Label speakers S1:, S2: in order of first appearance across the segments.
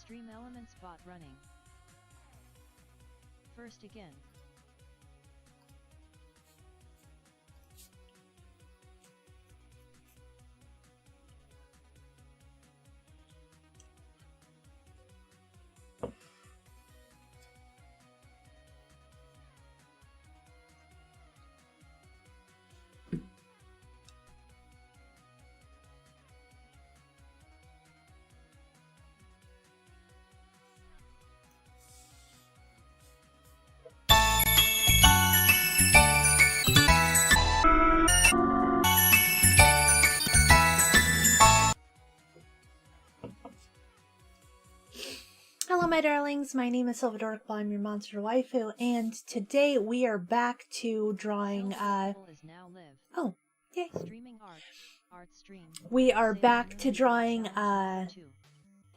S1: Stream elements bot running. First again.
S2: Hello my darlings, my name is Silvador, I'm your monster waifu, and today we are back to drawing, oh, yay. We are back to drawing,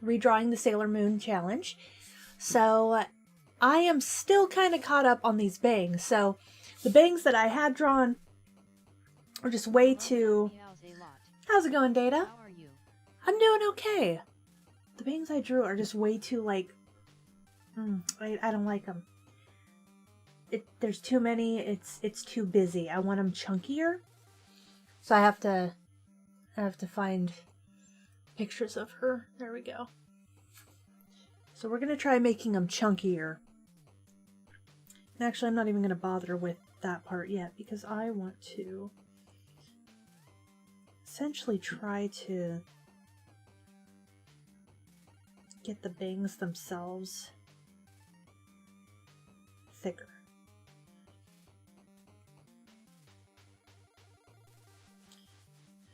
S2: redrawing the Sailor Moon challenge. So, I am still kind of caught up on these bangs, so the bangs that I had drawn are just way too... How's it going, Data? I'm doing okay. The bangs I drew are just way too, like, I don't like them. There's too many, it's too busy. I want them chunkier. So I have to find pictures of her. There we go. So we're going to try making them chunkier. And actually, I'm not even going to bother with that part yet because I want to essentially try to get the bangs themselves thicker.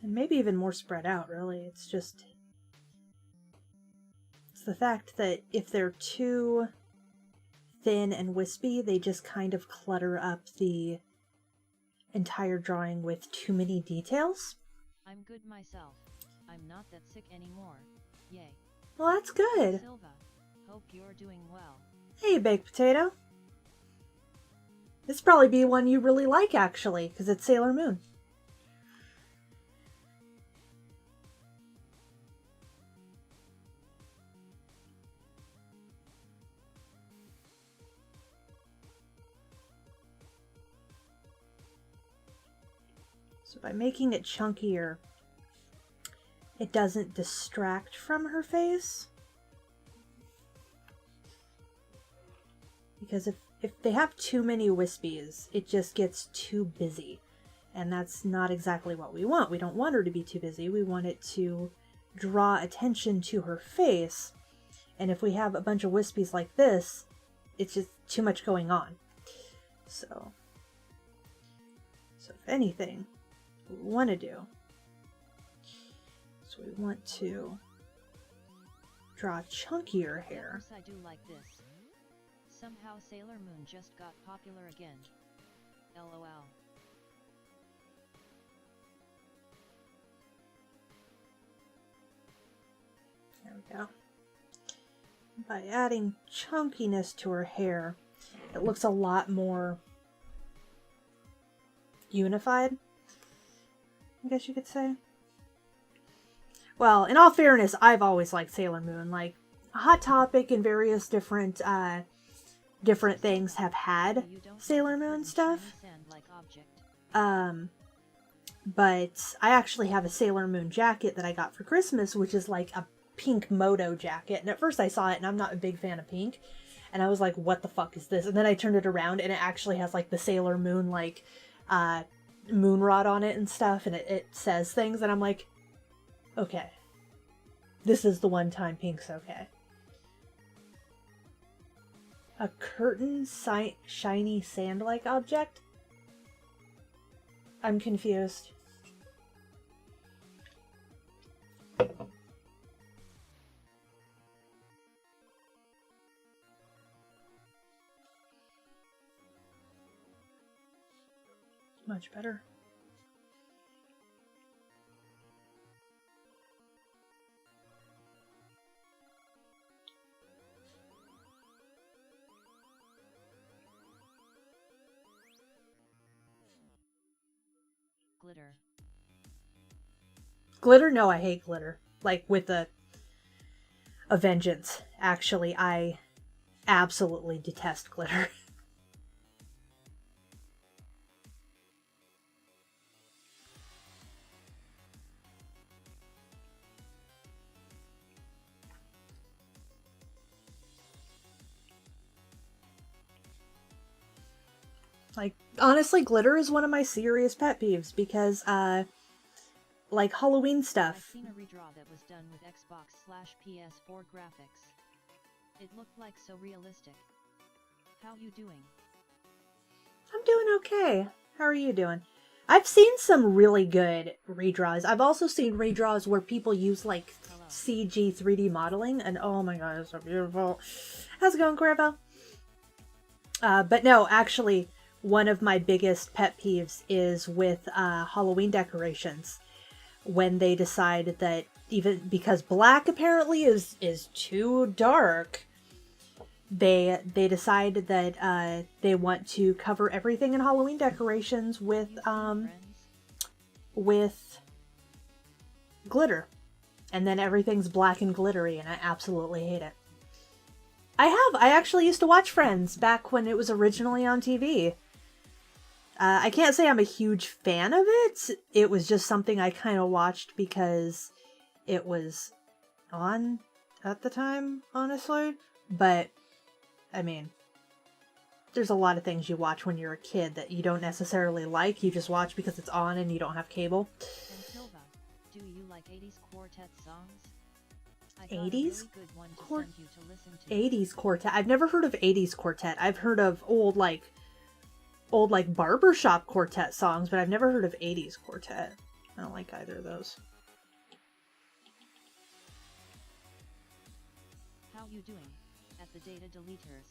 S2: And maybe even more spread out, really. It's the fact that if they're too thin and wispy, they just kind of clutter up the entire drawing with too many details.
S1: I'm good myself. I'm not that sick anymore. Yay.
S2: Well, that's good.
S1: Silva, hope you're doing well.
S2: Hey, Baked Potato. This probably be one you really like, actually, because it's Sailor Moon. So by making it chunkier, it doesn't distract from her face. Because if they have too many wispies, it just gets too busy. And that's not exactly what we want. We don't want her to be too busy. We want it to draw attention to her face. And if we have a bunch of wispies like this, it's just too much going on. So if anything, what we want to do, so we want to draw chunkier hair.
S1: Yes, I do like this. Somehow Sailor Moon just got popular again. LOL.
S2: There we go. By adding chunkiness to her hair, it looks a lot more unified, I guess you could say. Well, in all fairness, I've always liked Sailor Moon. Like, Hot Topic and various different things have had Sailor Moon stuff. But I actually have a Sailor Moon jacket that I got for Christmas, which is like a pink moto jacket. And at first I saw it and I'm not a big fan of pink. And I was like, what the fuck is this? And then I turned it around and it actually has like the Sailor Moon, like, moon rod on it and stuff. And it says things. And I'm like, okay. This is the one time pink's okay. A curtain shiny sand-like object? I'm confused. Much better.
S1: Glitter.
S2: Glitter? No, I hate glitter. Like, with a vengeance. actually, I absolutely detest glitter. Like, honestly, glitter is one of my serious pet peeves because, like Halloween
S1: I've
S2: stuff.
S1: seen a redraw that was done with Xbox/PS4 graphics. It looked like so realistic. How you doing?
S2: I'm doing okay. How are you doing? I've seen some really good redraws. I've also seen redraws where people use like
S1: Hello.
S2: CG 3D modeling, and oh my god, it's so beautiful. How's it going, Corvo? But no, actually, one of my biggest pet peeves is with Halloween decorations. When they decide that, even because black apparently is too dark, they decide that they want to cover everything in Halloween decorations with glitter, and then everything's black and glittery, and I absolutely hate it. I actually used to watch Friends back when it was originally on TV. I can't say I'm a huge fan of it. It was just something I kind of watched because it was on at the time, honestly. But, I mean, there's a lot of things you watch when you're a kid that you don't necessarily like. You just watch because it's on and you don't have cable.
S1: And Silva, do you like 80s quartet songs?
S2: 80s?
S1: Really
S2: 80s quartet? I've never heard of 80s quartet. I've heard of old barbershop quartet songs, but I've never heard of 80s quartet. I don't like either of those.
S1: How you doing at the data deleters?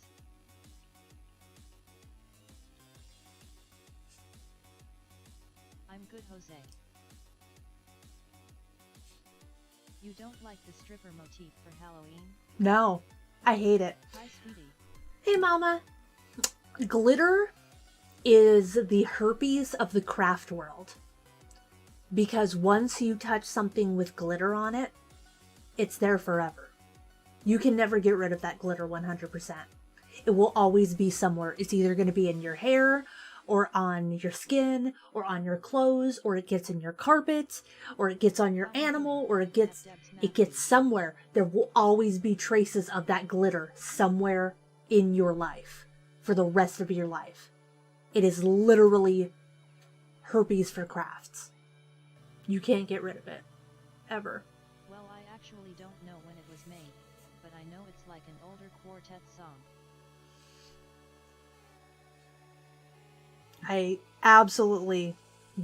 S1: I'm good, Jose. You don't like the stripper motif for Halloween?
S2: No, I hate it.
S1: Hi, sweetie.
S2: Hey, Mama. Glitter is the herpes of the craft world. Because once you touch something with glitter on it, it's there forever. You can never get rid of that glitter 100%. It will always be somewhere. It's either going to be in your hair, or on your skin, or on your clothes, or it gets in your carpet, or it gets on your animal, or it gets somewhere. There will always be traces of that glitter somewhere in your life for the rest of your life. It is literally herpes for crafts. You can't get rid of it. Ever.
S1: Well, I actually don't know when it was made, but I know it's like an older quartet song.
S2: I absolutely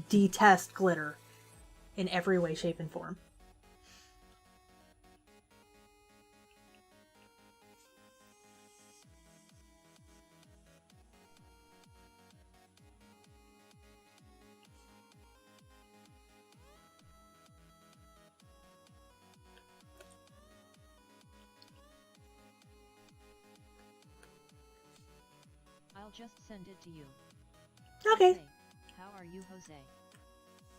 S2: detest glitter in every way, shape, and form.
S1: I'll just send it to you.
S2: Okay.
S1: Hey, how are you, Jose?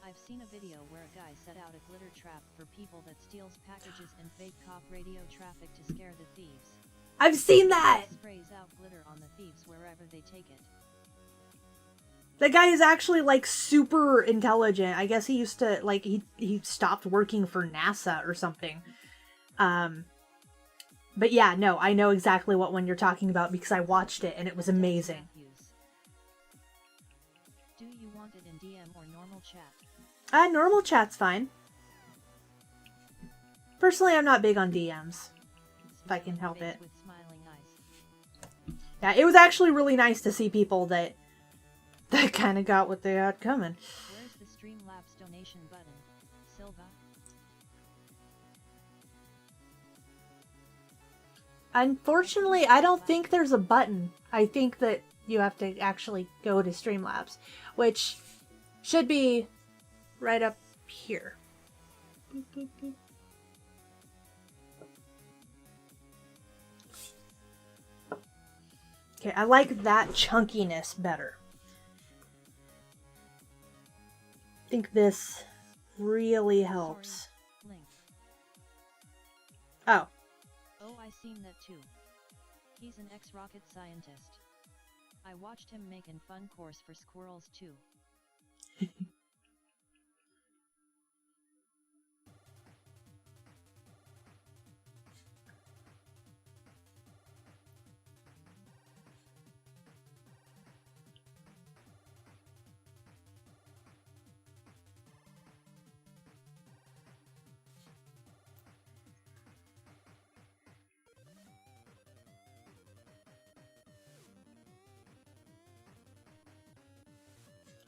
S1: I've seen a video where a guy set out a glitter trap for people that steals packages and fake cop radio traffic to scare the thieves.
S2: I've seen that!
S1: He sprays out glitter on the thieves wherever they take it.
S2: The guy is actually, like, super intelligent. I guess he used to, like, he stopped working for NASA or something. But yeah, no, I know exactly what one you're talking about because I watched it and it was amazing.
S1: Do you want it in DM or normal chat?
S2: Normal chat's fine. Personally, I'm not big on DMs, if I can help it.
S1: With smiling eyes.
S2: Yeah, it was actually really nice to see people that kind of got what they had coming.
S1: Where's the Streamlabs donation button, Silva?
S2: Unfortunately, I don't think there's a button. I think that you have to actually go to Streamlabs, which should be right up here. Boop, boop, boop. Okay, I like that chunkiness better. I think this really helps.
S1: Link.
S2: Oh.
S1: Oh, I seen that too. He's an ex-rocket scientist. I watched him make an fun course for squirrels too.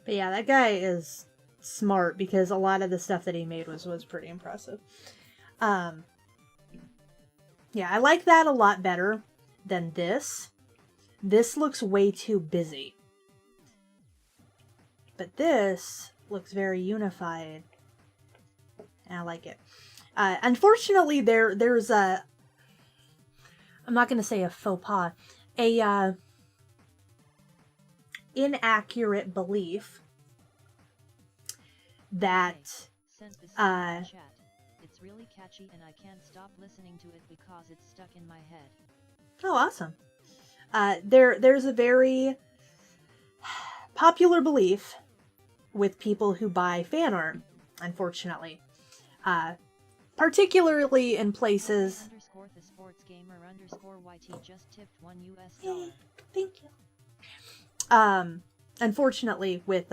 S2: But yeah, that guy is smart because a lot of the stuff that he made was pretty impressive. Yeah, I like that a lot better than this. This looks way too busy. But this looks very unified. And I like it. Unfortunately, there's a... I'm not going to say a faux pas. A inaccurate belief that
S1: it's really catchy and I can't stop listening to it because it's stuck in my head.
S2: Oh, awesome. There's a very popular belief with people who buy fan art, unfortunately. Particularly in places...
S1: _ the sports gamer _ YT just tipped $1.
S2: Hey, thank you. Unfortunately, with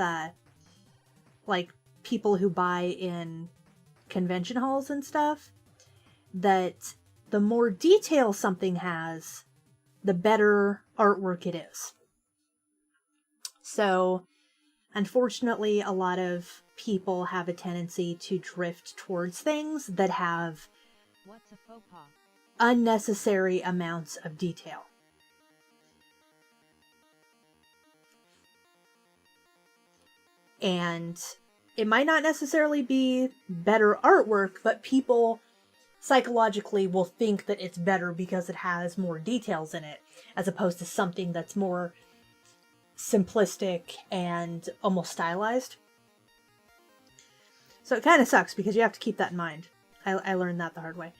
S2: like people who buy in convention halls and stuff, that the more detail something has, the better artwork it is. So, unfortunately, a lot of people have a tendency to drift towards things that have
S1: What's a faux pas?
S2: Unnecessary amounts of detail. And it might not necessarily be better artwork, but people psychologically will think that it's better because it has more details in it, as opposed to something that's more simplistic and almost stylized. So it kind of sucks because you have to keep that in mind. I learned that the hard way.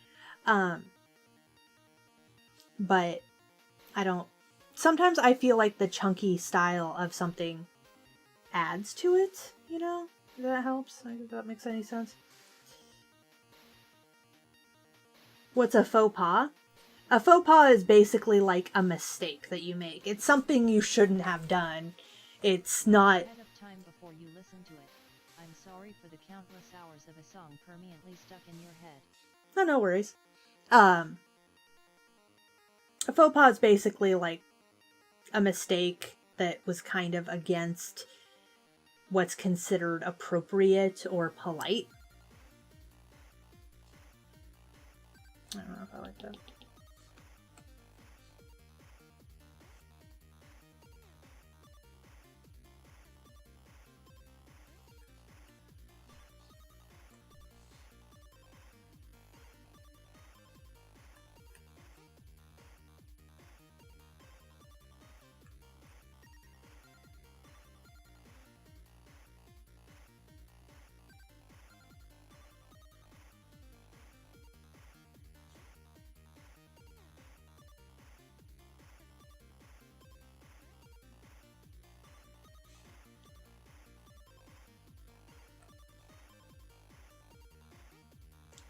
S2: But I don't... Sometimes I feel like the chunky style of something adds to it, you know? If that helps. If that makes any sense. What's a faux pas? A faux pas is basically like a mistake that you make. It's something you shouldn't have done. It's not...
S1: Ahead of time before you listen to it. I'm sorry for the countless hours of a song permanently stuck in your head.
S2: Oh, no worries. A faux pas is basically like a mistake that was kind of against what's considered appropriate or polite. I don't know if I like that.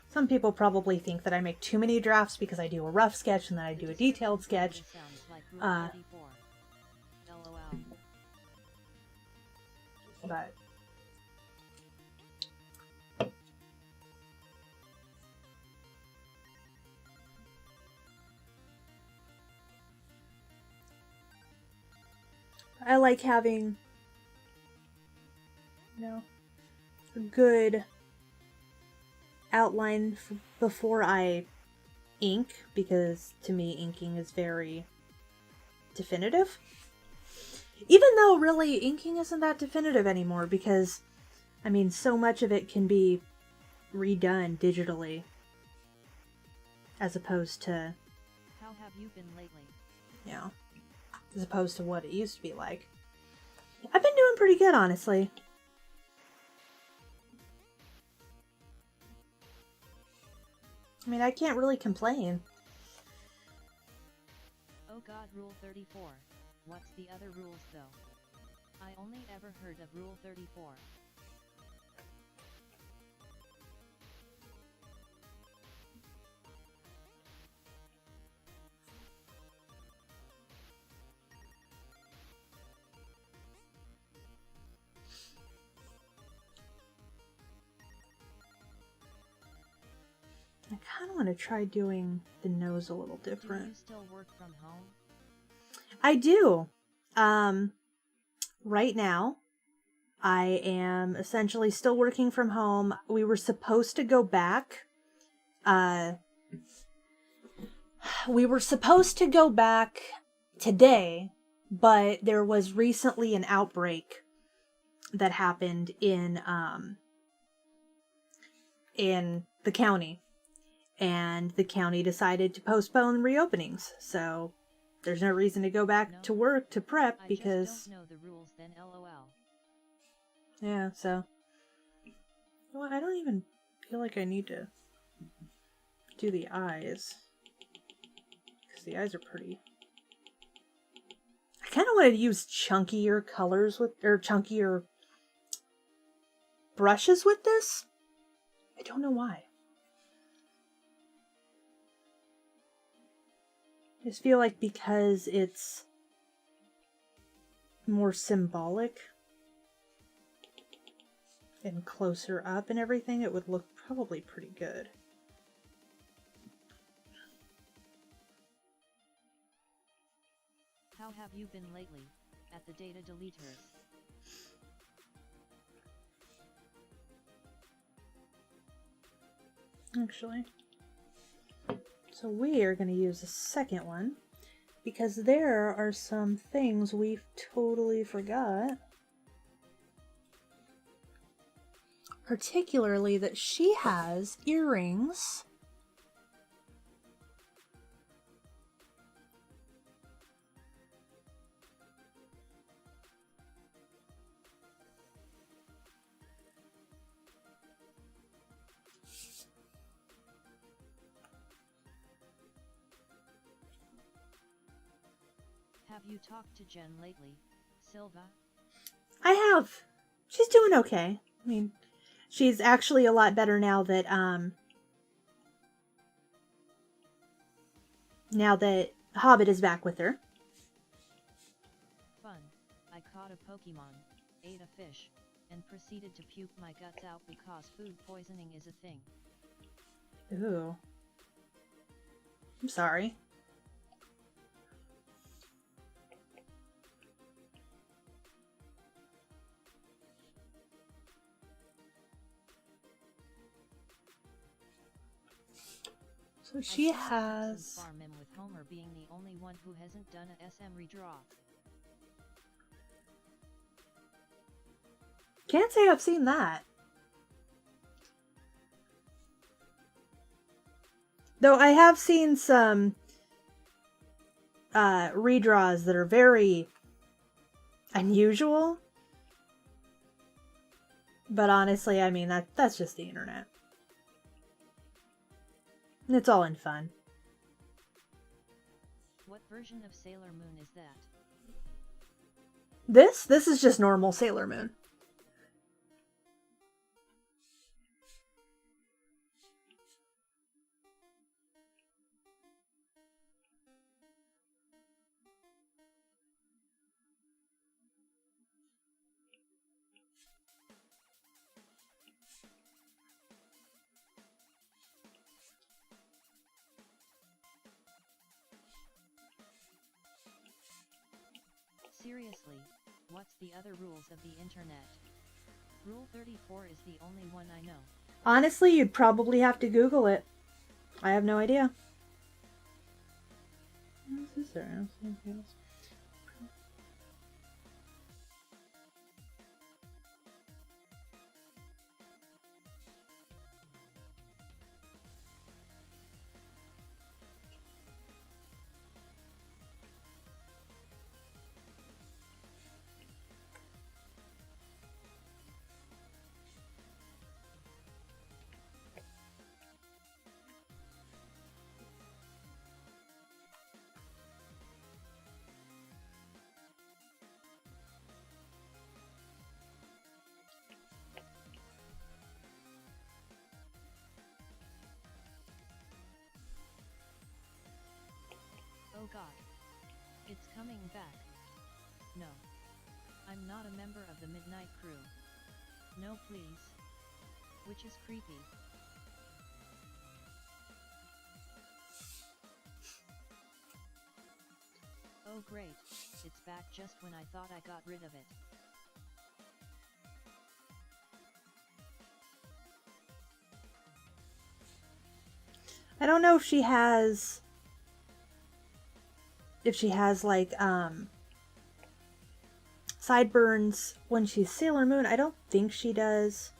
S2: Some people probably think that I make too many drafts because I do a rough sketch and then I do a detailed sketch. But I like having, you know, a good outline before I ink, because to me inking is very definitive. Even though really inking isn't that definitive anymore, because I mean so much of it can be redone digitally as opposed to,
S1: how have you been lately?
S2: you know, as opposed to what it used to be like. I've been doing pretty good, honestly. I mean, I can't really complain.
S1: got Rule 34. What's the other rules though? I only ever heard of Rule 34.
S2: I kind of want to try doing the nose a little different.
S1: Do you still work from home?
S2: I do. Right now, I am essentially still working from home. We were supposed to go back. We were supposed to go back today, but there was recently an outbreak that happened in the county. And the county decided to postpone reopenings. So there's no reason to go back to work to prep because...
S1: I just don't know the rules then, lol.
S2: Yeah, so... Well, I don't even feel like I need to do the eyes. Because the eyes are pretty. I kind of wanted to use chunkier colors with... Or chunkier brushes with this. I don't know why. I just feel like because it's more symbolic and closer up and everything, it would look probably pretty good.
S1: How have you been lately, at the data deleters?
S2: Actually. So we are going to use a second one because there are some things we totally forgot. Particularly that she has earrings.
S1: Have you talked to Jen lately, Silva?
S2: I have. She's doing okay. I mean, she's actually a lot better now that Hobbit is back with her.
S1: Fun. I caught a Pokemon, ate a fish, and proceeded to puke my guts out because food poisoning is a thing.
S2: Ooh. I'm sorry. So she has...
S1: Farm Mim with Homer being the only one who hasn't done a SM redraw.
S2: Can't say I've seen that. Though I have seen some redraws that are very unusual. But honestly, I mean, that's just the internet. It's all in fun.
S1: What version of Sailor Moon is that?
S2: This is just normal Sailor Moon.
S1: Seriously, what's the other rules of the internet? Rule 34 is the only one I know.
S2: Honestly, you'd probably have to Google it. I have no idea. Is there anything else?
S1: forgot. It's coming back. No. I'm not a member of the Midnight Crew. No please. Which is creepy. Oh great, it's back just when I thought I got rid of it.
S2: I don't know if she has like sideburns when she's Sailor Moon. I don't think she does.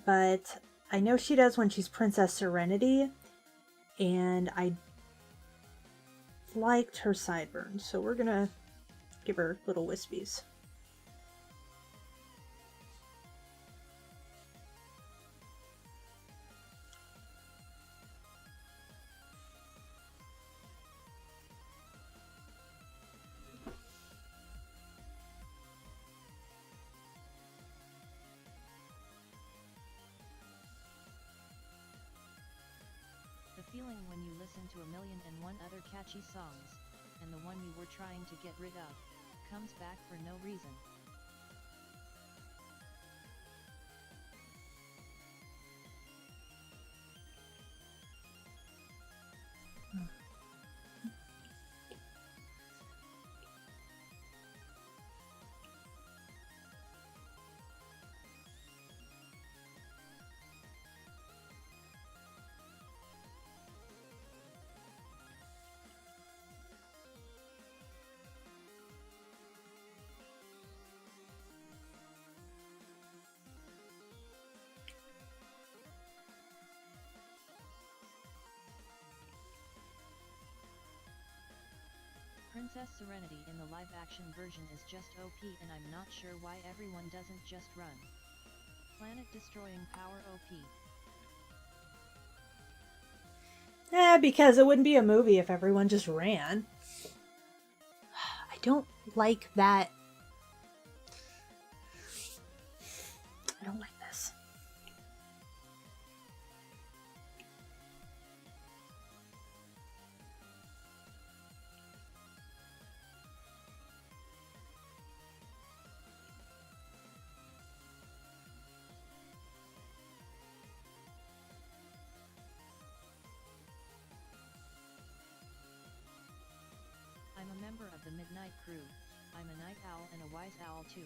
S2: But I know she does when she's Princess Serenity. And I liked her sideburns, so we're gonna give her little wispies.
S1: Feeling when you listen to 1,000,001 other catchy songs, and the one you were trying to get rid of, comes back for no reason. Princess Serenity in the live-action version is just OP, and I'm not sure why everyone doesn't just run. Planet-destroying power OP.
S2: Because it wouldn't be a movie if everyone just ran. I don't like that. I don't like this.
S1: I'm a member of the Midnight Crew. I'm a night owl and a wise owl too.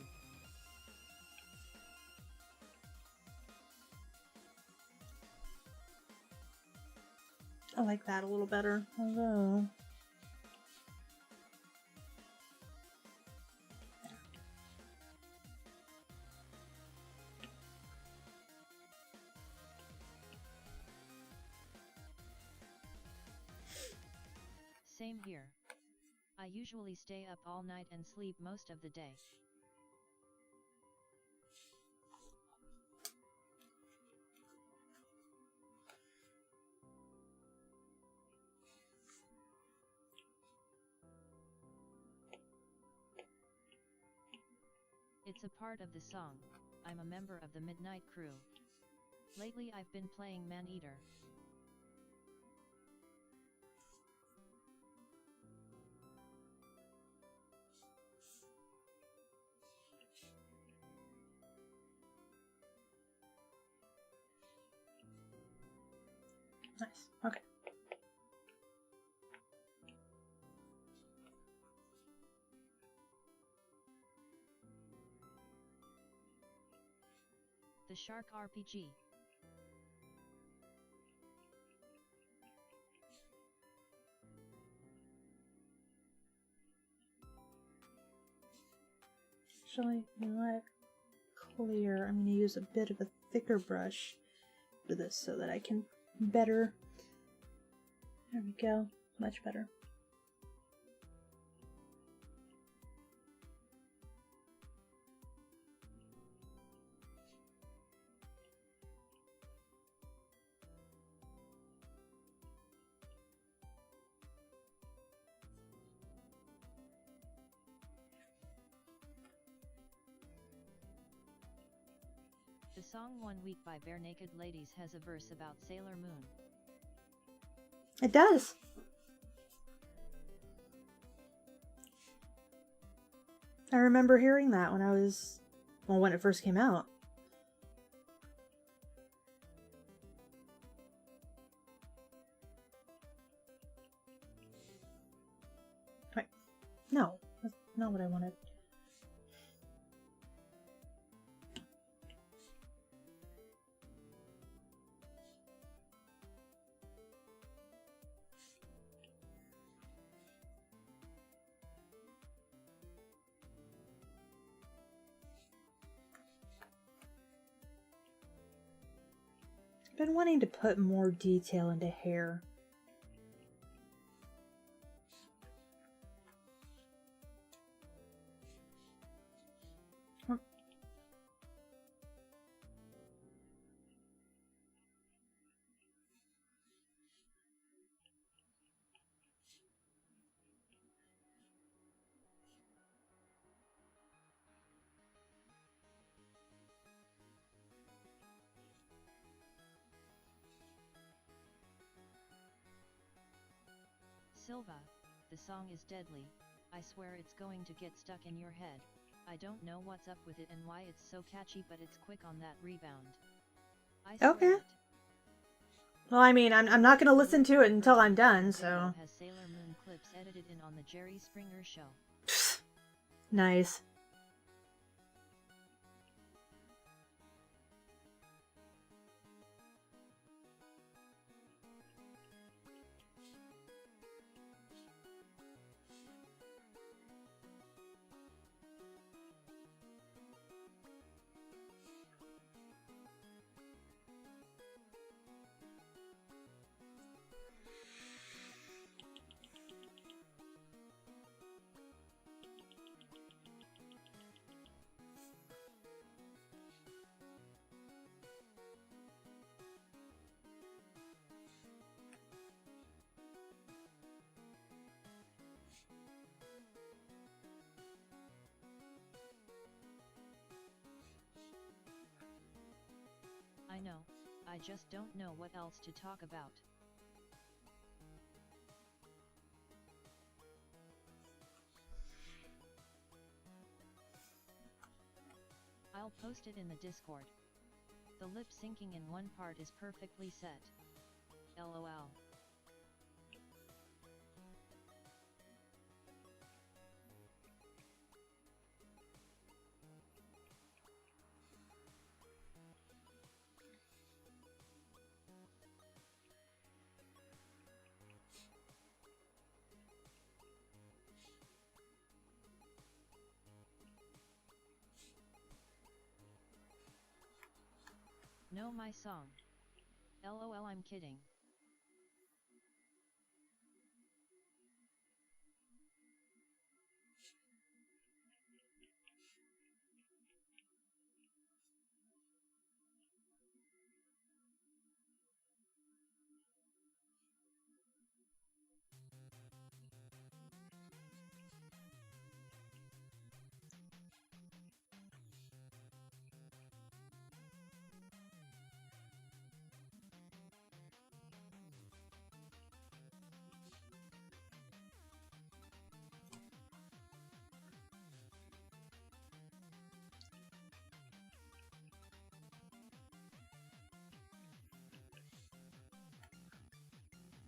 S2: I like that a little better, although...
S1: Same here. I usually stay up all night and sleep most of the day. It's a part of the song. I'm a member of the Midnight Crew. Lately I've been playing Man-Eater.
S2: Nice. Okay.
S1: The Shark RPG.
S2: Actually, you know what? Clear. I'm going to use a bit of a thicker brush for this so that I can better. There we go. Much better.
S1: The song 1 Week by Bare Naked Ladies has a verse about Sailor Moon.
S2: It does. I remember hearing that when I was, well, when it first came out. Wait, no, that's not what I wanted. I've been wanting to put more detail into hair.
S1: Silva, the song is deadly. I swear it's going to get stuck in your head. I don't know what's up with it and why it's so catchy, but it's quick on that rebound. I swear
S2: Okay.
S1: it.
S2: Well, I mean, I'm not gonna listen to it until I'm done, so.
S1: Has Sailor Moon clips edited in on the Jerry Springer show.
S2: Nice.
S1: I know, I just don't know what else to talk about. I'll post it in the Discord. The lip syncing in one part is perfectly set. LOL. Know my song. LOL, I'm kidding.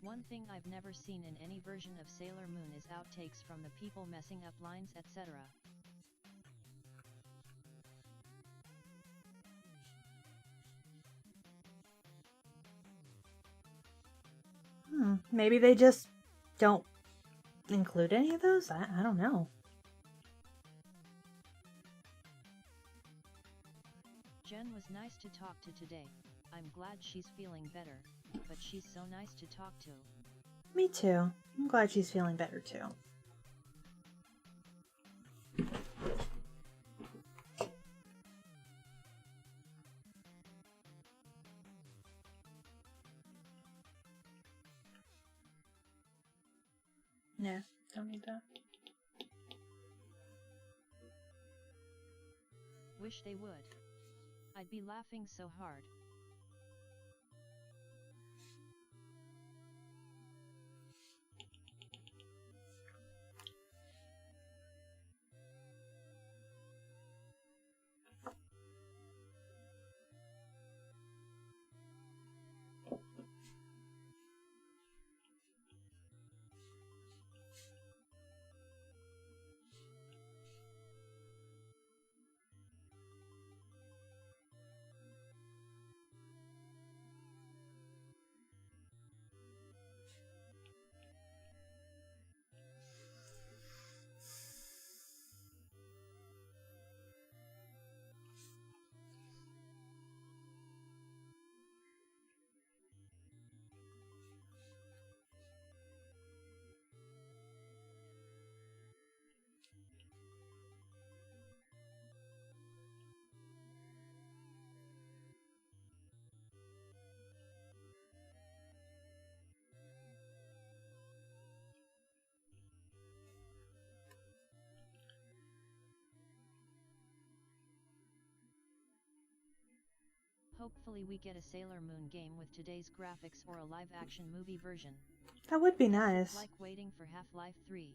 S1: One thing I've never seen in any version of Sailor Moon is outtakes from the people messing up lines, etc.
S2: Maybe they just don't include any of those? I don't know.
S1: Jen was nice to talk to today. I'm glad she's feeling better, but she's so nice to talk to.
S2: Me too. I'm glad she's feeling better too. Yeah, don't need that.
S1: Wish they would. I'd be laughing so hard. Hopefully we get a Sailor Moon game with today's graphics or a live-action movie version.
S2: That would be nice.
S1: It's like waiting for Half-Life 3.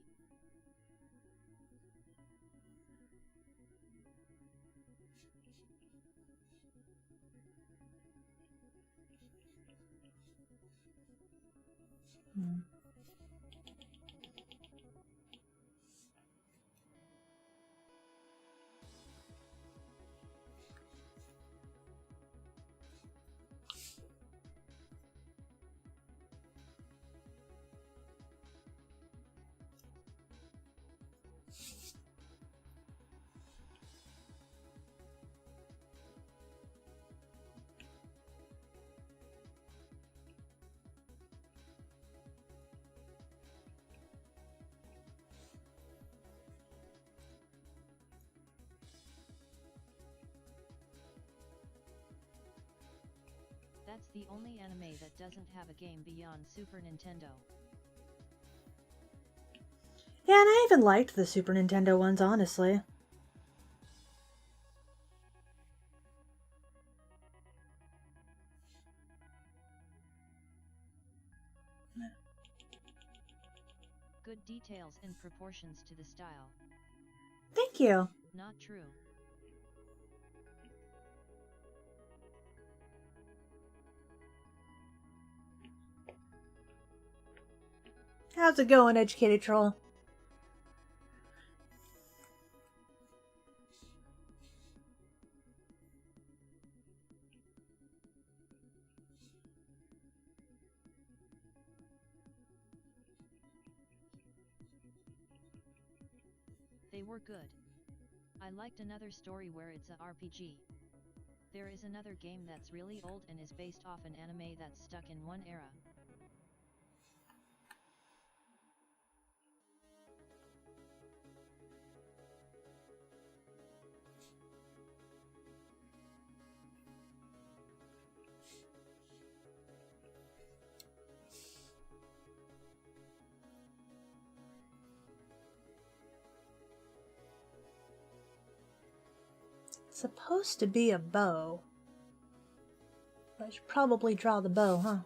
S1: That's the only anime that doesn't have a game beyond Super Nintendo.
S2: Yeah, and I even liked the Super Nintendo ones, honestly.
S1: Good details and proportions to the style.
S2: Thank you.
S1: Not true.
S2: How's it going, Educated Troll?
S1: They were good. I liked another story where it's a RPG. There is another game that's really old and is based off an anime that's stuck in one era.
S2: It's supposed to be a bow. I should probably draw the bow, huh?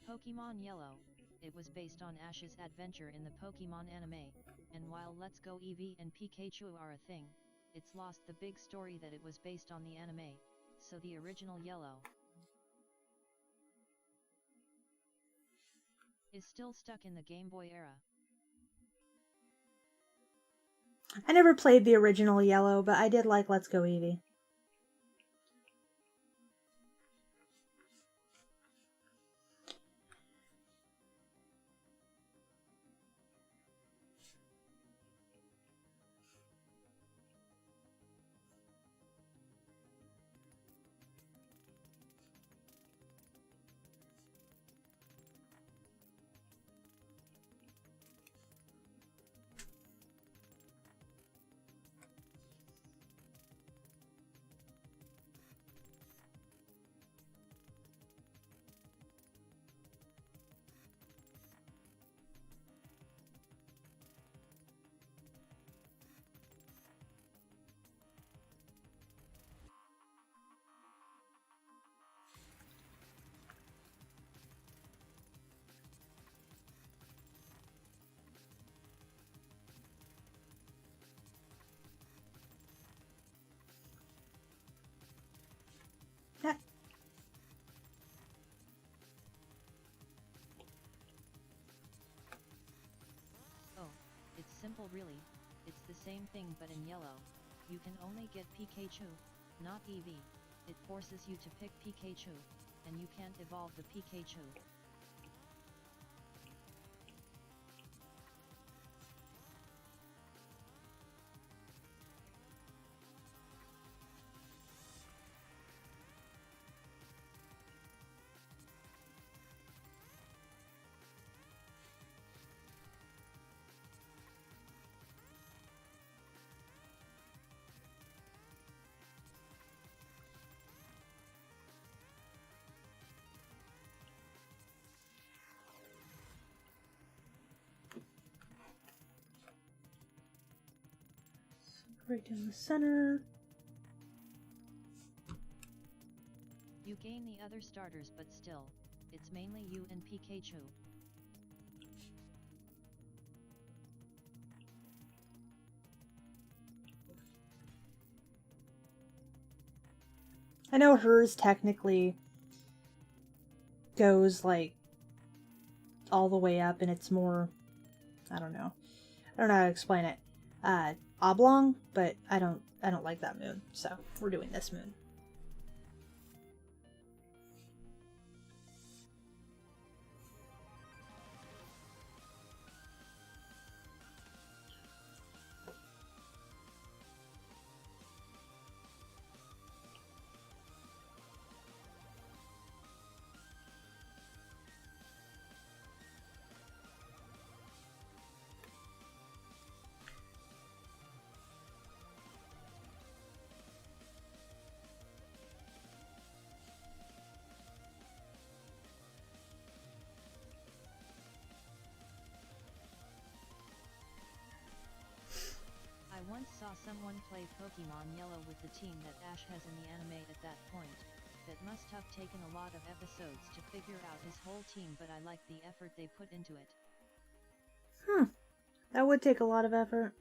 S1: Pokemon Yellow. It was based on Ash's adventure in the Pokemon anime, and while Let's Go Eevee and Pikachu are a thing, it's lost the big story that it was based on the anime, so the original Yellow is still stuck in the Game Boy era.
S2: I never played the original Yellow, but I did like Let's Go Eevee.
S1: simple really, it's the same thing but in yellow. You can only get Pikachu, not Eevee. It forces you to pick Pikachu, and you can't evolve the Pikachu.
S2: Right down the center.
S1: You gain the other starters but still, it's mainly you and Pikachu.
S2: I know hers technically goes like all the way up and it's more, I don't know how to explain it. Oblong, but I don't like that moon, so we're doing this moon.
S1: I once saw someone play Pokemon Yellow with the team that Ash has in the anime at that point. That must have taken a lot of episodes to figure out his whole team, but I like the effort they put into it.
S2: That would take a lot of effort.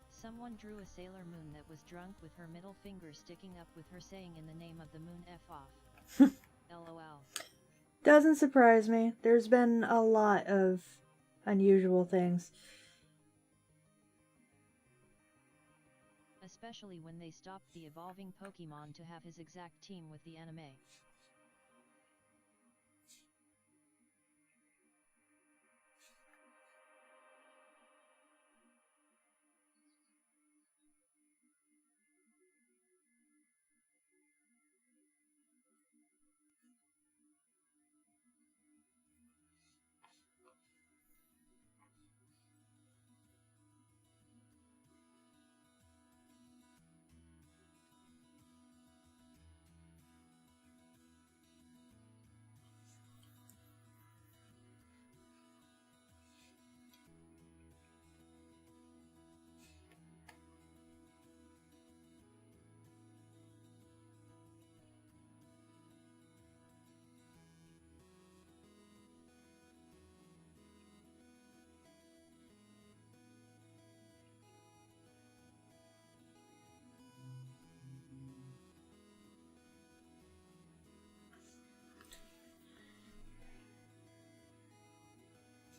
S1: Someone drew a Sailor Moon that was drunk with her middle finger sticking up with her saying in the name of the moon F off. LOL.
S2: Doesn't surprise me. There's been a lot of unusual things.
S1: Especially when they stopped the evolving Pokemon to have his exact team with the anime.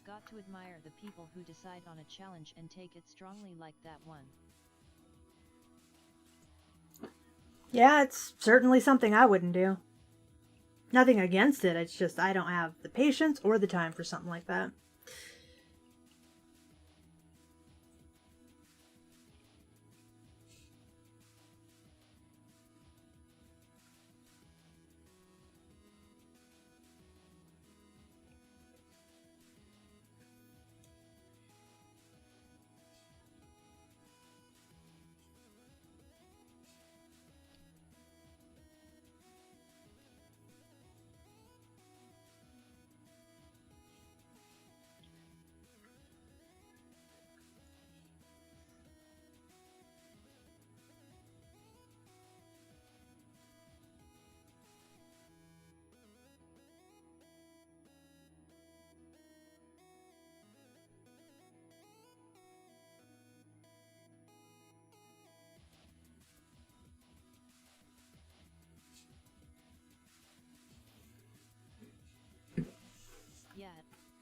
S1: Got to admire the people who decide on a challenge and take it strongly like that one.
S2: Yeah, it's certainly something I wouldn't do. Nothing against it, it's just I don't have the patience or the time for something like that.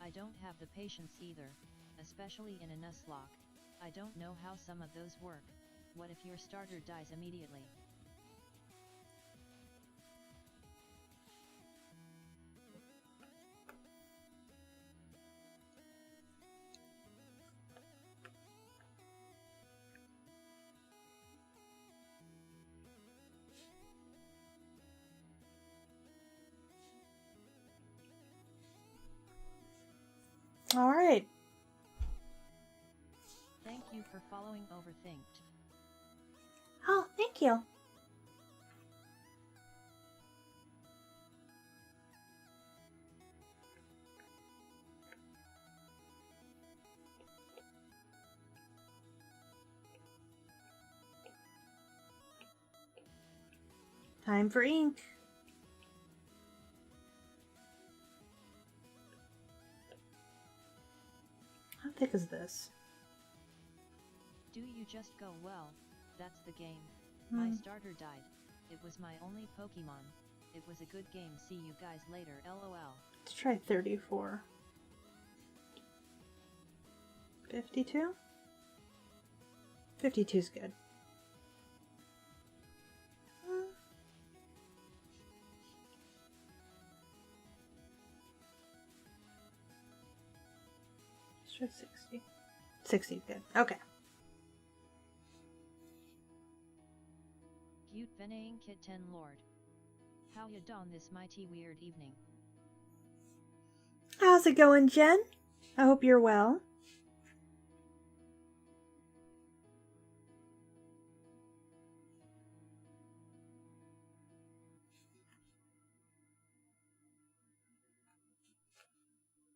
S1: I don't have the patience either, especially in a Nuzlocke. I don't know how some of those work. What if your starter dies immediately?
S2: All right.
S1: Thank you for following Overthinked.
S2: Oh, thank you. Time for ink. How thick is this?
S1: Do you just go, well, that's the game. My starter died. It was my only Pokemon. It was a good game, see you guys later, lol.
S2: Let's try 34. 52? 52's good. Let's try 60. 60's good. Okay.
S1: Cute Venaing Kit 10 Lord. How ya don this mighty weird evening?
S2: How's it going, Jen? I hope you're well.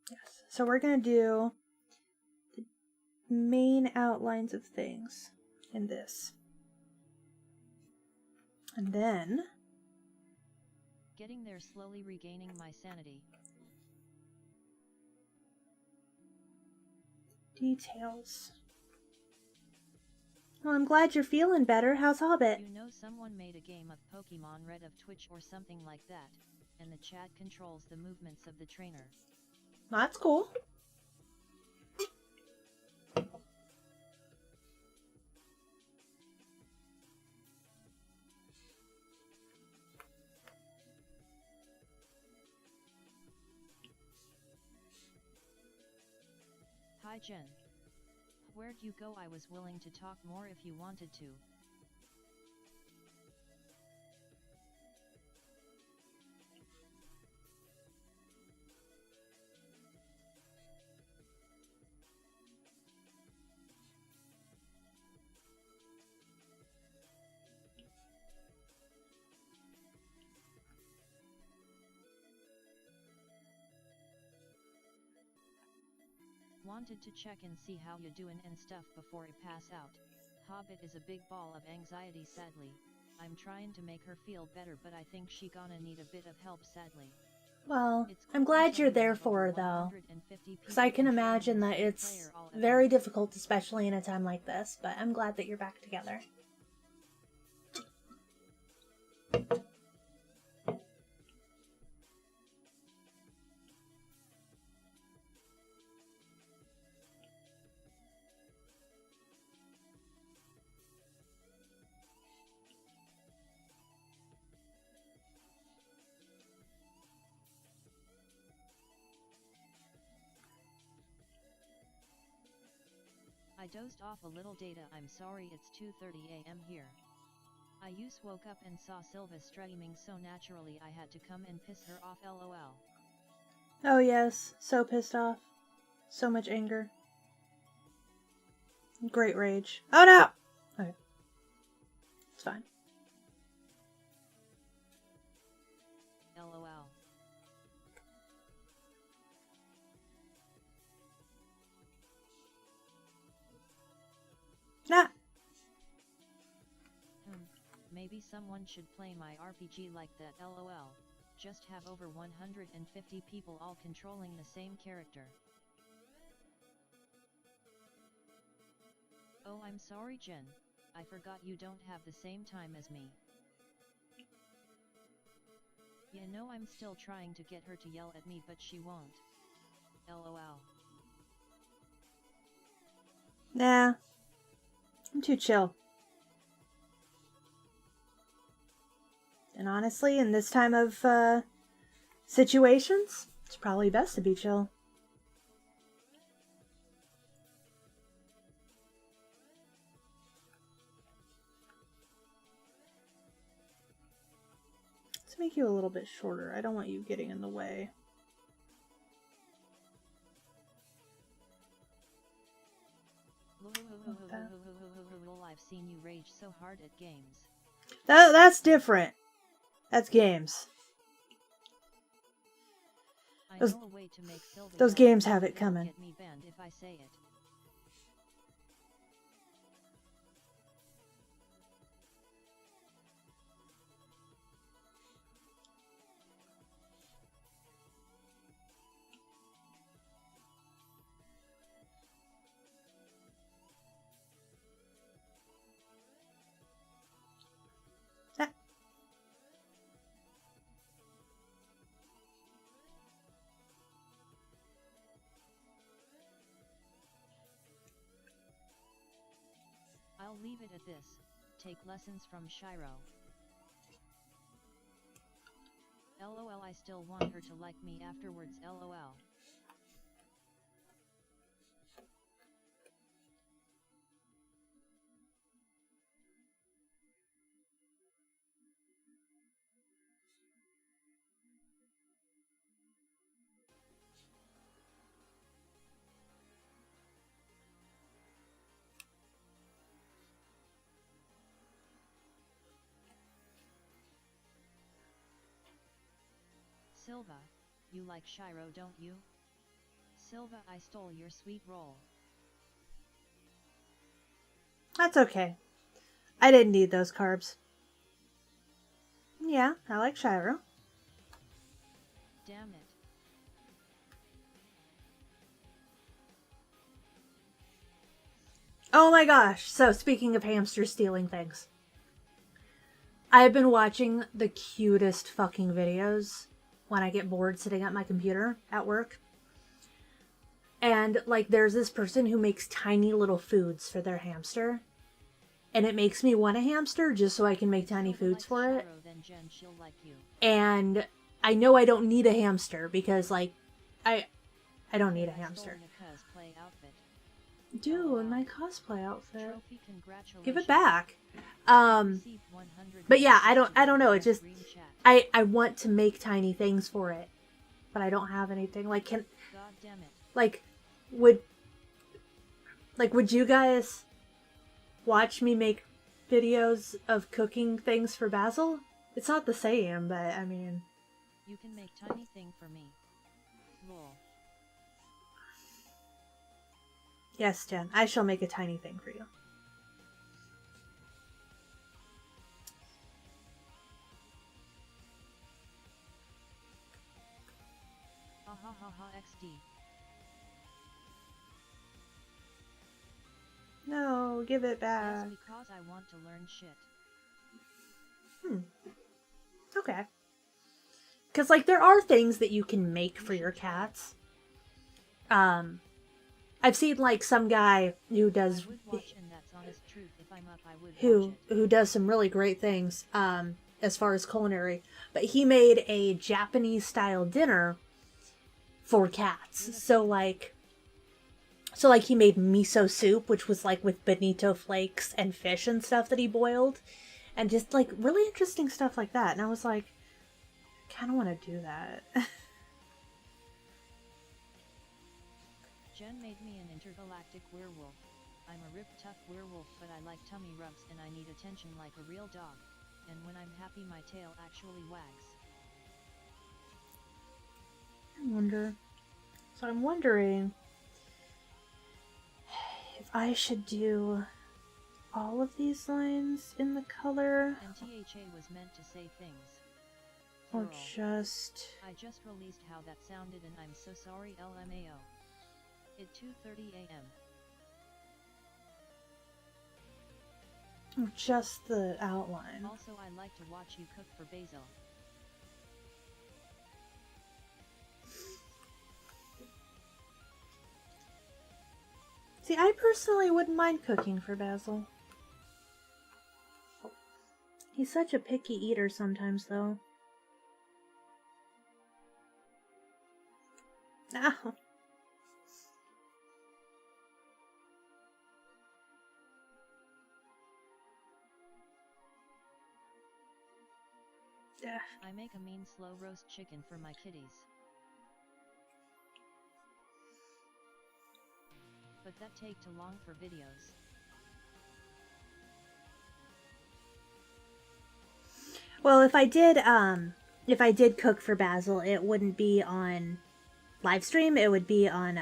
S2: Yes. So we're going to do the main outlines of things in this. And then
S1: Getting there, slowly regaining my sanity.
S2: details. Well, I'm glad you're feeling better. How's Hobbit?
S1: You know, someone made a game of Pokemon Red of Twitch or something like that, and the chat controls the movements of the trainer.
S2: That's cool.
S1: Hi Jen. Where'd you go? I was willing to talk more if you wanted to. Wanted to check and see how you doing and stuff before I pass out. Hobbit is a big ball of anxiety, sadly. I'm trying to make her feel better, but I think she gonna need a bit of help, sadly.
S2: Well, I'm glad you're there for her, though. Because I can imagine that it's very difficult, especially in a time like this, but I'm glad that you're back together.
S1: I dozed off a little, data. I'm sorry, it's 2:30 a.m. here. I just woke up and saw Sylva streaming, so naturally I had to come and piss her off, lol.
S2: Oh yes, so pissed off. So much anger. Great rage. Oh no! Okay. It's fine.
S1: lol.
S2: Ah!
S1: Maybe someone should play my RPG like that, lol. Just have over 150 people all controlling the same character. Oh, I'm sorry Jen. I forgot you don't have the same time as me. You know, I'm still trying to get her to yell at me, but she won't. LOL.
S2: Nah. I'm too chill. And honestly, in this time of situations, it's probably best to be chill. Let's make you a little bit shorter. I don't want you getting in the way.
S1: I've seen you rage so hard at games.
S2: That's different. That's games. Those games have it coming.
S1: Get me banned if I say it. I'll leave it at this. Take lessons from Shiro. LOL, I still want her to like me afterwards. LOL. Silva, you like Shiro, don't you? Silva, I stole your sweet roll.
S2: That's okay. I didn't need those carbs. Yeah, I like Shiro.
S1: Damn it.
S2: Oh my gosh. So, speaking of hamsters stealing things. I've been watching the cutest fucking videos when I get bored sitting at my computer at work. And, like, there's this person who makes tiny little foods for their hamster. And it makes me want a hamster just so I can make tiny foods for it. And I know I don't need a hamster because, like, I don't need a hamster. Dude, my cosplay outfit. Give it back. But yeah, I don't know. It just, I want to make tiny things for it, but I don't have anything. Like, would you guys watch me make videos of cooking things for Basil? It's not the same, but I mean.
S1: You can make tiny thing for me. Lol.
S2: Yes, Jen, I shall make a tiny thing for you.
S1: Ha ha ha ha XD.
S2: No, give it back.
S1: Yes, because I want to learn shit.
S2: Okay. Because, like, there are things that you can make for your cats. I've seen, like, some guy who does who does some really great things as far as culinary, but he made a Japanese style dinner for cats. So like he made miso soup, which was like with bonito flakes and fish and stuff that he boiled, and just like really interesting stuff like that. And I was like, I kind of want to do that.
S1: Jen made me an intergalactic werewolf. I'm a ripped tough werewolf, but I like tummy rubs and I need attention like a real dog. And when I'm happy my tail actually wags.
S2: I'm wondering if I should do all of these lines in the color.
S1: NTHA was meant to say things.
S2: Or
S1: Girl. I just released how that sounded and I'm so sorry LMAO. At 2:30 a.m.
S2: Or just the outline.
S1: Also, I like to watch you cook for Basil.
S2: See, I personally wouldn't mind cooking for Basil. He's such a picky eater sometimes, though. Ow.
S1: I make a mean slow roast chicken for my kitties. But that take too long for videos.
S2: Well, if I did cook for Basil, it wouldn't be on live stream. It would be on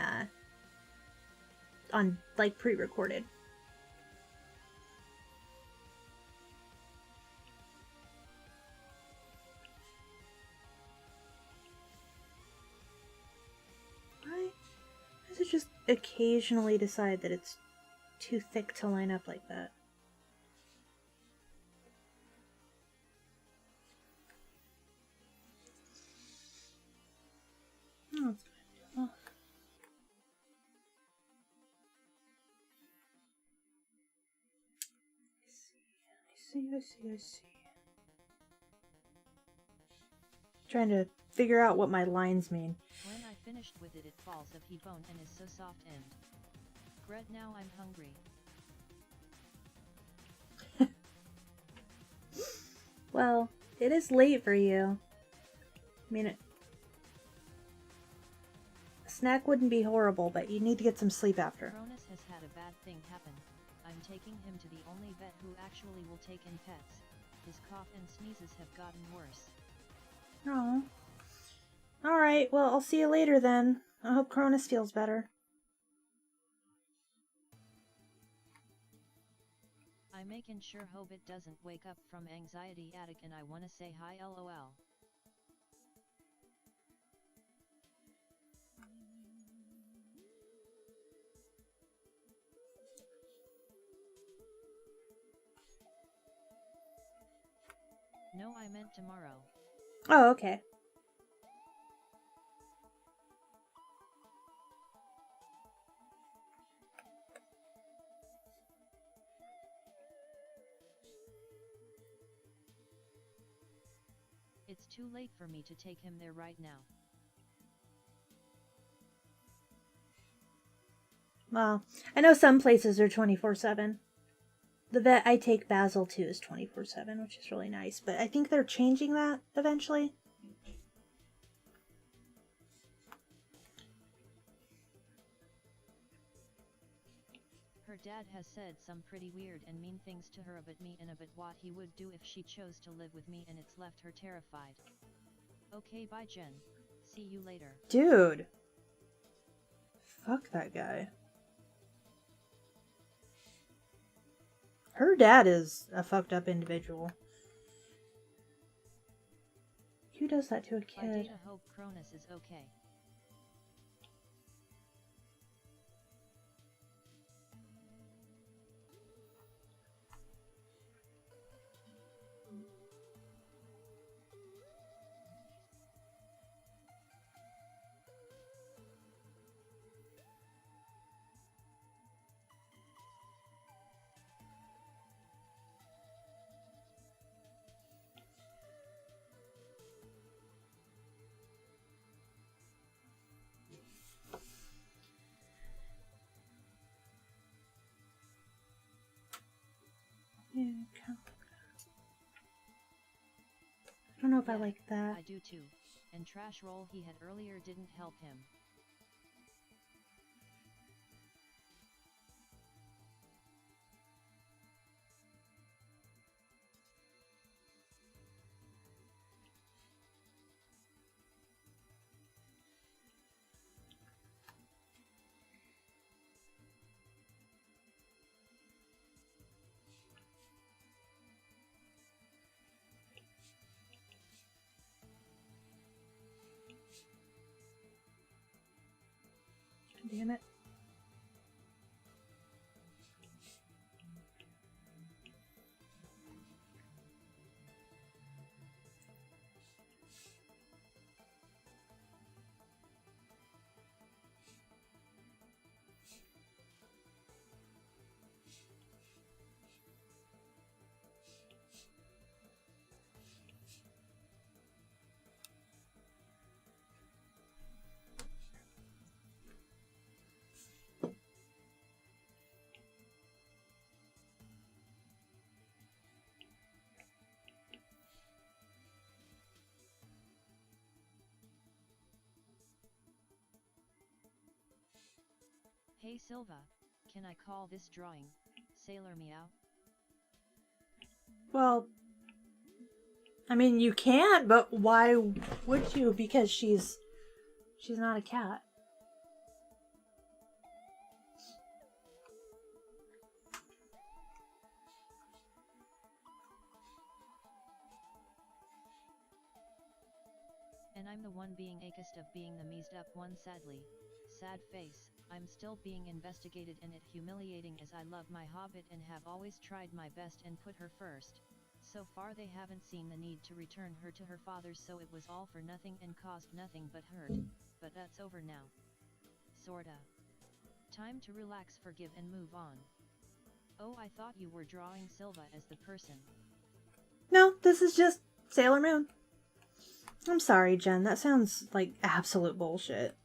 S2: like pre-recorded. Why does it just occasionally decide that it's too thick to line up like that? Oh, oh. I see. Trying to figure out what my lines mean.
S1: When I finished with it, it falls of he bone and is so soft and bread. Now I'm hungry.
S2: Well, it is late for you. I mean, a snack wouldn't be horrible, but you need to get some sleep after.
S1: Cronus has had a bad thing happen. I'm taking him to the only vet who actually will take in pets. His cough and sneezes have gotten worse.
S2: Oh. Alright, well, I'll see you later then. I hope Cronus feels better.
S1: I'm making sure Hobbit doesn't wake up from anxiety attic and I wanna say hi lol. No, I meant tomorrow.
S2: Oh, okay.
S1: It's too late for me to take him there right now.
S2: Well, I know some places are 24/7. The vet I take Basil to is 24/7, which is really nice, but I think they're changing that eventually.
S1: Her dad has said some pretty weird and mean things to her about me and about what he would do if she chose to live with me, and it's left her terrified. Okay, bye Jen. See you later.
S2: Dude. Fuck that guy. Her dad is a fucked up individual. Who does that to a kid?
S1: I data hope Cronus is okay.
S2: Yeah, I don't know if I like that.
S1: I do too. And trash roll he had earlier didn't help him.
S2: Damn it.
S1: Hey Silva, can I call this drawing Sailor Meow?
S2: Well, I mean, you can, but why would you? Because she's not a cat.
S1: And I'm the one being accused of being the meased up one sadly. Sad face, I'm still being investigated and it humiliating as I love my hobbit and have always tried my best and put her first. So far they haven't seen the need to return her to her father's, so it was all for nothing and caused nothing but hurt, but that's over now. Sorta. Time to relax, forgive and move on. Oh, I thought you were drawing Silva as the person.
S2: No, this is just Sailor Moon. I'm sorry, Jen. That sounds like absolute bullshit.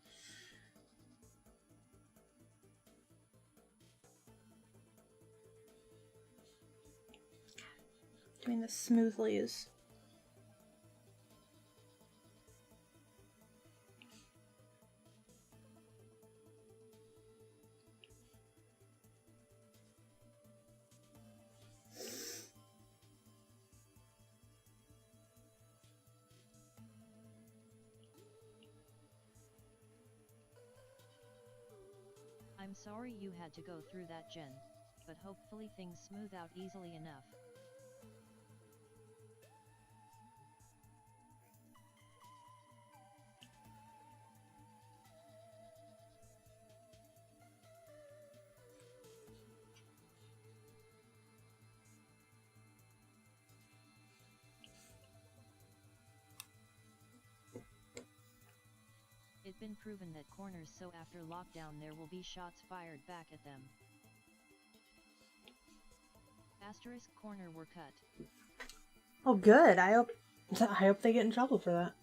S2: Doing this smoothly is...
S1: I'm sorry you had to go through that, Jen, but hopefully things smooth out easily enough. It's been proven that corners, so after lockdown there will be shots fired back at them. Asterisk corner were cut.
S2: Oh, good. I hope they get in trouble for that.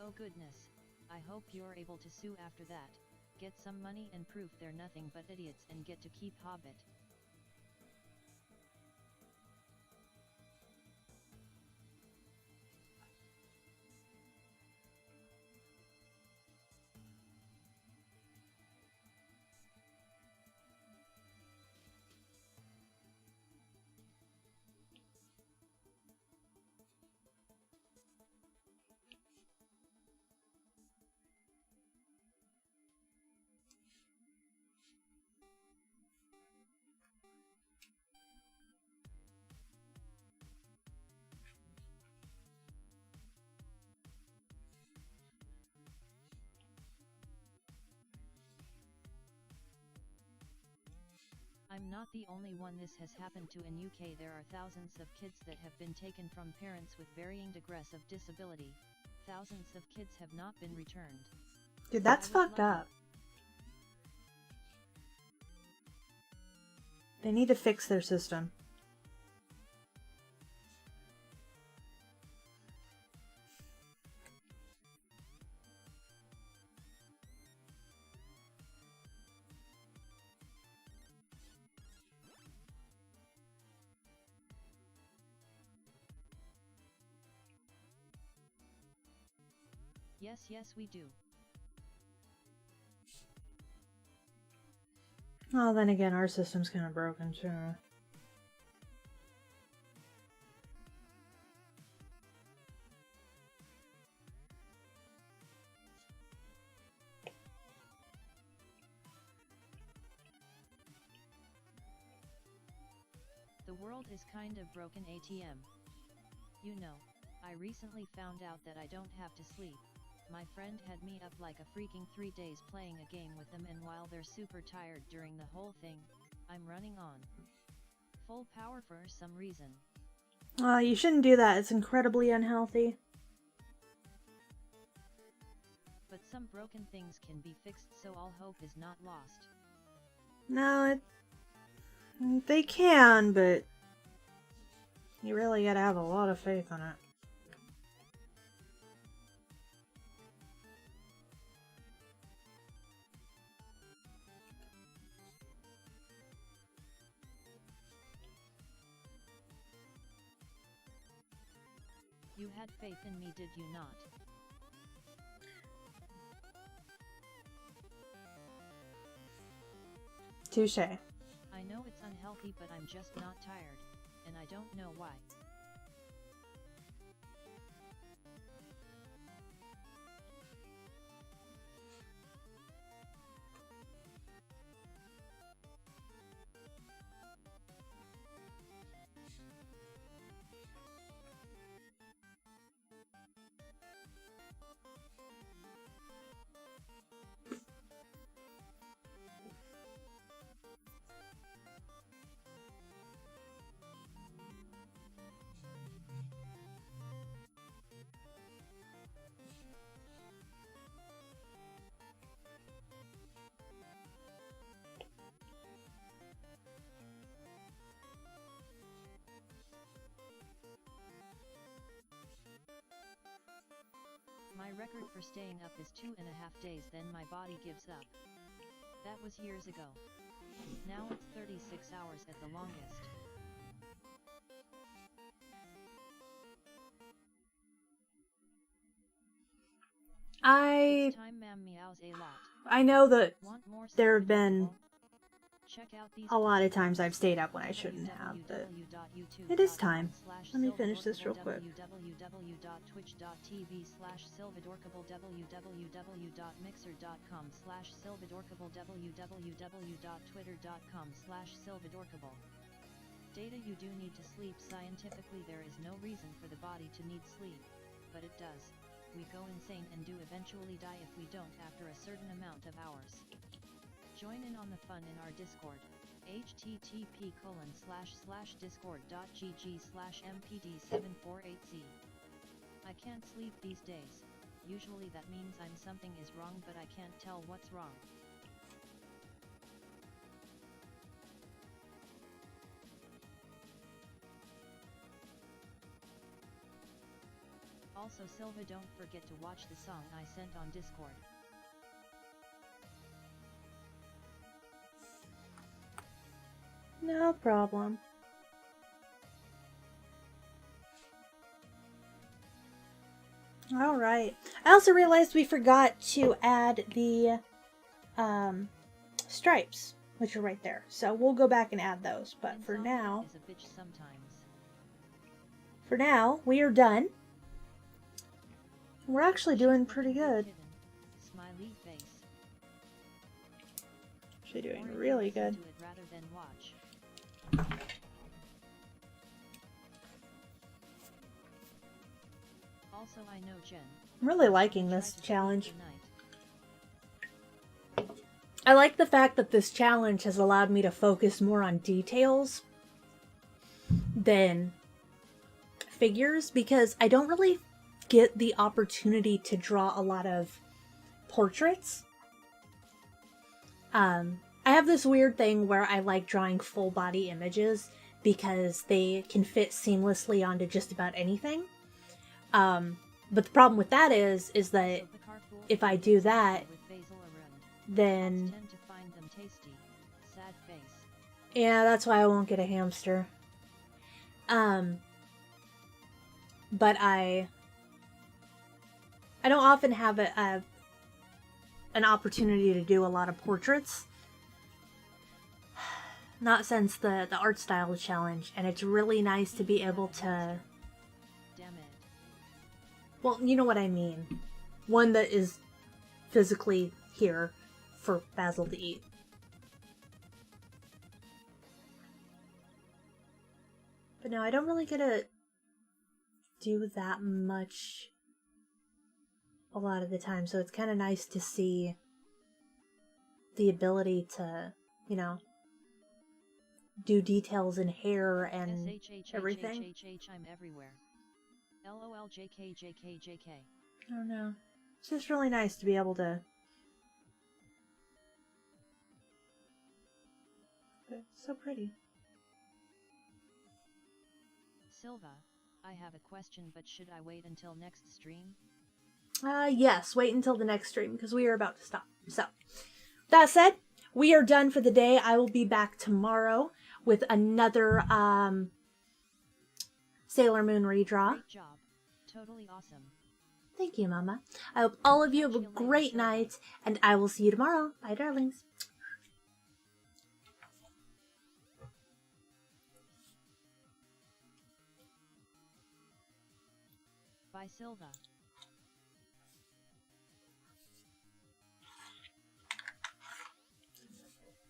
S1: Oh goodness, I hope you're able to sue after that, get some money and proof they're nothing but idiots and get to keep Hobbit. I'm not the only one this has happened to in UK. There are thousands of kids that have been taken from parents with varying degrees of disability. Thousands of kids have not been returned.
S2: Dude, that's fucked up. They need to fix their system.
S1: Yes, we do.
S2: Oh, then again, our system's kind of broken, too.
S1: The world is kind of broken ATM. You know, I recently found out that I don't have to sleep. My friend had me up like a freaking 3 days playing a game with them, and while they're super tired during the whole thing, I'm running on full power for some reason.
S2: You shouldn't do that. It's incredibly unhealthy.
S1: But some broken things can be fixed, so all hope is not lost.
S2: No, they can, but you really gotta have a lot of faith in it.
S1: You had faith in me, did you not?
S2: Touche.
S1: I know it's unhealthy, but I'm just not tired, and I don't know why. My record for staying up is 2.5 days, then my body gives up. That was years ago. Now it's 36 hours at the longest. It's time ma'am meows a lot.
S2: I know that
S1: Want more
S2: there have been
S1: Check out these
S2: a lot of times I've stayed up when I shouldn't have, but it is time. Let me finish this real quick.
S1: www.twitch.tv/silvadorkable www.mixer.com/silvadorkable www.twitter.com/silvadorkable. Data: you do need to sleep. Scientifically, there is no reason for the body to need sleep, but it does. We go insane and do eventually die if we don't after a certain amount of hours. Join in on the fun in our Discord, http://discord.gg/mpd748z. I can't sleep these days. Usually that means something is wrong, but I can't tell what's wrong. Also, Silva, don't forget to watch the song I sent on Discord.
S2: No problem. Alright. I also realized we forgot to add the stripes, which are right there. So we'll go back and add those. But for now, we are done. We're actually doing pretty good. Actually doing really good.
S1: Also, I know Jen.
S2: I'm really liking this challenge. I like the fact that this challenge has allowed me to focus more on details than figures, because I don't really get the opportunity to draw a lot of portraits. I have this weird thing where I like drawing full body images because they can fit seamlessly onto just about anything. But the problem with that is that if I do that, then yeah, that's why I won't get a hamster. But I don't often have an opportunity to do a lot of portraits. Not since the art style challenge, and it's really nice to be able to... Well, you know what I mean. One that is physically here for Basil to eat. But no, I don't really get to do that much a lot of the time, so it's kind of nice to see the ability to, you know, do details in hair and everything.
S1: I'm everywhere. LOL JK JK JK.
S2: I don't know. It's just really nice to be able to. It's so pretty.
S1: Silva, I have a question, but should I wait until next stream?
S2: Yes, wait until the next stream because we are about to stop. So, that said, we are done for the day. I will be back tomorrow with another Sailor Moon redraw.
S1: Great job. Totally awesome.
S2: Thank you, Mama. I hope all of you have a great night, and I will see you tomorrow. Bye, darlings.
S1: Bye, Silva.